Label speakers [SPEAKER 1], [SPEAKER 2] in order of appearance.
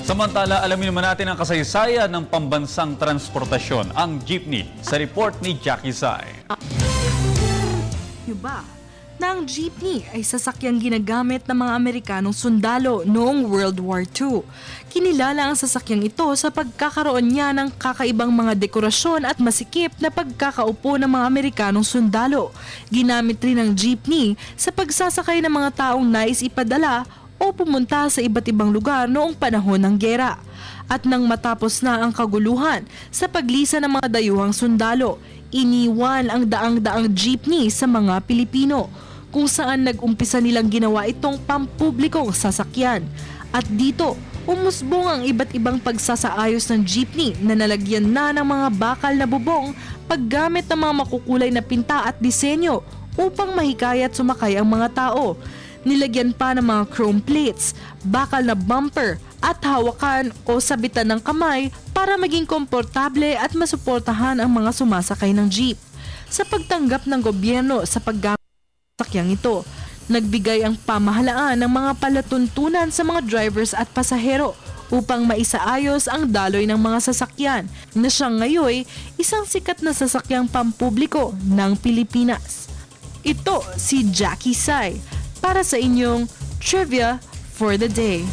[SPEAKER 1] Samantala, alamin naman natin ang kasaysayan ng pambansang transportasyon, ang jeepney, sa report ni Jackie Sai.
[SPEAKER 2] Yuba, na ang jeepney ay sasakyang ginagamit ng mga Amerikanong sundalo noong World War II. Kinilala ang sasakyang ito sa pagkakaroon niya ng kakaibang mga dekorasyon at masikip na pagkakaupo ng mga Amerikanong sundalo. Ginamit rin ang jeepney sa pagsasakay ng mga taong nais ipadala o pumunta sa iba't ibang lugar noong panahon ng giyera. At nang matapos na ang kaguluhan sa paglisa ng mga dayuhang sundalo, iniwan ang daang-daang jeepney sa mga Pilipino, kung saan nag-umpisa nilang ginawa itong pampublikong sasakyan. At dito, umusbong ang iba't ibang pagsasaayos ng jeepney na nalagyan na ng mga bakal na bubong, paggamit ng mga makukulay na pinta at disenyo upang mahikayat sumakay ang mga tao. Nilagyan pa ng mga chrome plates, bakal na bumper at hawakan o sabitan ng kamay para maging komportable at masuportahan ang mga sumasakay ng jeep. Sa pagtanggap ng gobyerno sa paggamit ng sasakyang ito, nagbigay ang pamahalaan ng mga palatuntunan sa mga drivers at pasahero upang maisaayos ang daloy ng mga sasakyan na siyang ngayon isang sikat na sasakyang pampubliko ng Pilipinas. Ito si Jackie Sai para sa inyong Trivia for the Day.